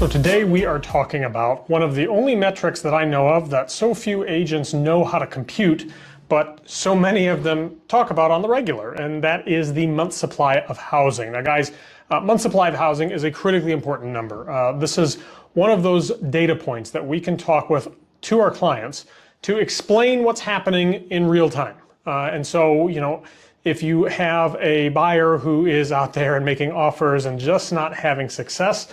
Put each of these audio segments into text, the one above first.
So today we are talking about one of the only metrics that I know of that so few agents know how to compute, but so many of them talk about on the regular, and that is the month supply of housing. Now guys, month supply of housing is a critically important number. This is one of those data points that we can talk with to our clients to explain what's happening in real time. And so, if you have a buyer who is out there and making offers and just not having success,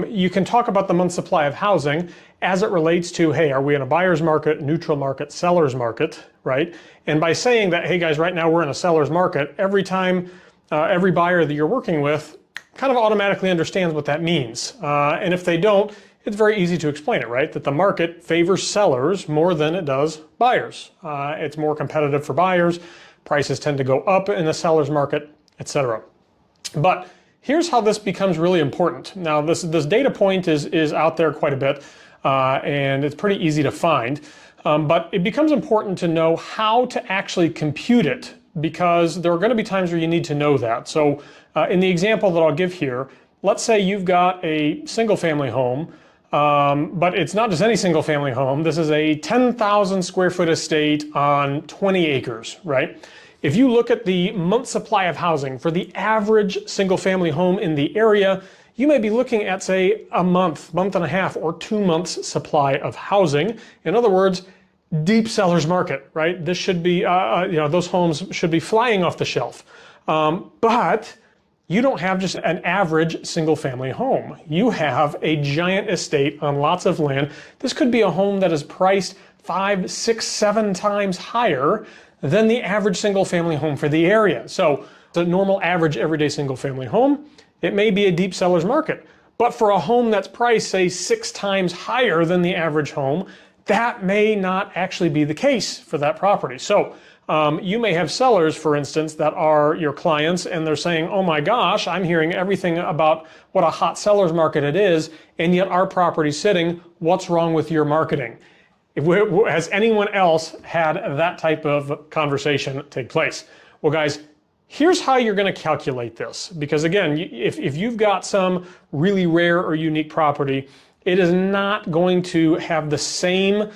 you can talk about the month supply of housing as it relates to, hey, are we in a buyer's market, neutral market, seller's market, right? And by saying that, hey guys, right now we're in a seller's market, every time, every buyer that you're working with kind of automatically understands what that means. And if they don't, it's very easy to explain it, right? That the market favors sellers more than it does buyers. It's more competitive for buyers. Prices tend to go up in the seller's market, etc. But here's how this becomes really important. Now, this data point is out there quite a bit, and it's pretty easy to find. But it becomes important to know how to actually compute it, because there are going to be times where you need to know that. So in the example that I'll give here, let's say you've got a single family home, but it's not just any single family home. This is a 10,000 square foot estate on 20 acres, right? If you look at the month supply of housing for the average single family home in the area, you may be looking at, say, a month, month and a half, or 2 months supply of housing. In other words, deep seller's market, right? This should be, those homes should be flying off the shelf. But you don't have just an average single family home. You have a giant estate on lots of land. This could be a home that is priced 5, 6, 7 times higher than the average single family home for the area. So the normal average everyday single family home, it may be a deep seller's market. But for a home that's priced, say, 6 times higher than the average home, that may not actually be the case for that property. So you may have sellers, for instance, that are your clients, and they're saying, oh my gosh, I'm hearing everything about what a hot seller's market it is, and yet our property's sitting. What's wrong with your marketing? Has anyone else had that type of conversation take place? Well, guys, here's how you're going to calculate this. Because again, if you've got some really rare or unique property, it is not going to have the same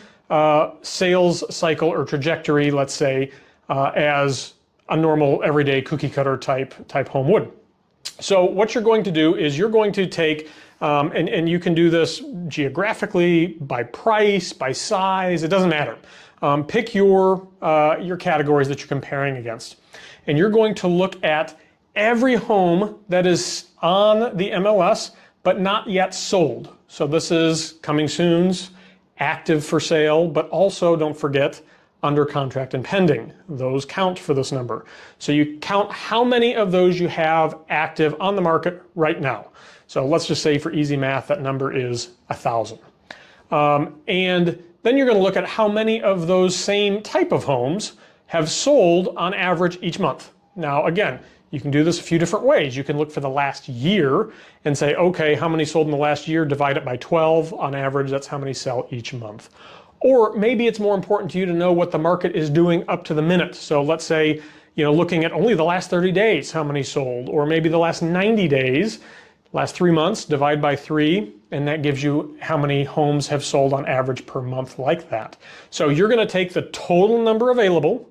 sales cycle or trajectory, let's say, as a normal everyday cookie cutter type home would. So what you're going to do is you're going to take, and you can do this geographically, by price, by size, it doesn't matter. Pick your categories that you're comparing against. And you're going to look at every home that is on the MLS, but not yet sold. So this is coming soon's, active for sale, but also don't forget under contract and pending. Those count for this number. So you count how many of those you have active on the market right now. So let's just say for easy math, that number is 1,000. And then you're going to look at how many of those same type of homes have sold on average each month. Now, again, you can do this a few different ways. You can look for the last year and say, okay, how many sold in the last year? Divide it by 12. On average, that's how many sell each month. Or maybe it's more important to you to know what the market is doing up to the minute. So let's say, looking at only the last 30 days, how many sold, or maybe the last 90 days, last 3 months, divide by 3, and that gives you how many homes have sold on average per month like that. So you're going to take the total number available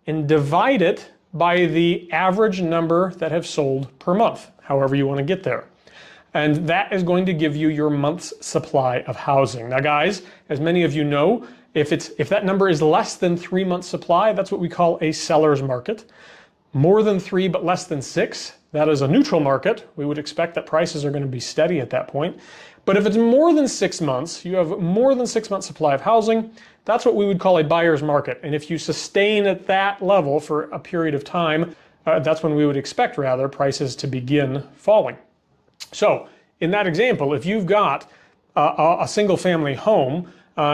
and divide it by the average number that have sold per month, however you want to get there. And that is going to give you your month's supply of housing. Now guys, as many of you know, if that number is less than 3 months supply, that's what we call a seller's market. More than 3 but less than 6, that is a neutral market. We would expect that prices are going to be steady at that point. But if it's more than 6 months, you have more than 6 months supply of housing, that's what we would call a buyer's market. And if you sustain at that level for a period of time, that's when we would expect, rather, prices to begin falling. So in that example, if you've got a single family home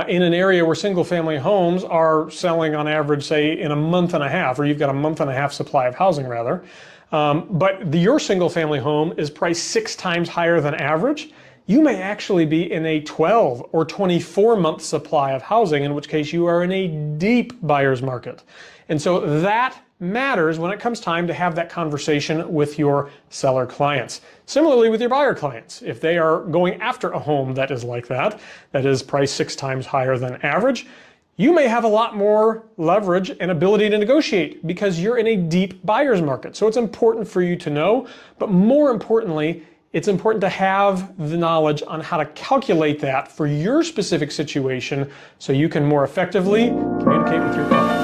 in an area where single family homes are selling on average, say, in a month and a half, or you've got a month and a half supply of housing, rather, but your single family home is priced 6 times higher than average, you may actually be in a 12 or 24 month supply of housing, in which case you are in a deep buyer's market. And so that matters when it comes time to have that conversation with your seller clients. Similarly with your buyer clients, if they are going after a home that is like that is priced 6 times higher than average, you may have a lot more leverage and ability to negotiate because you're in a deep buyer's market. So it's important for you to know, but more importantly, it's important to have the knowledge on how to calculate that for your specific situation so you can more effectively communicate with your clients.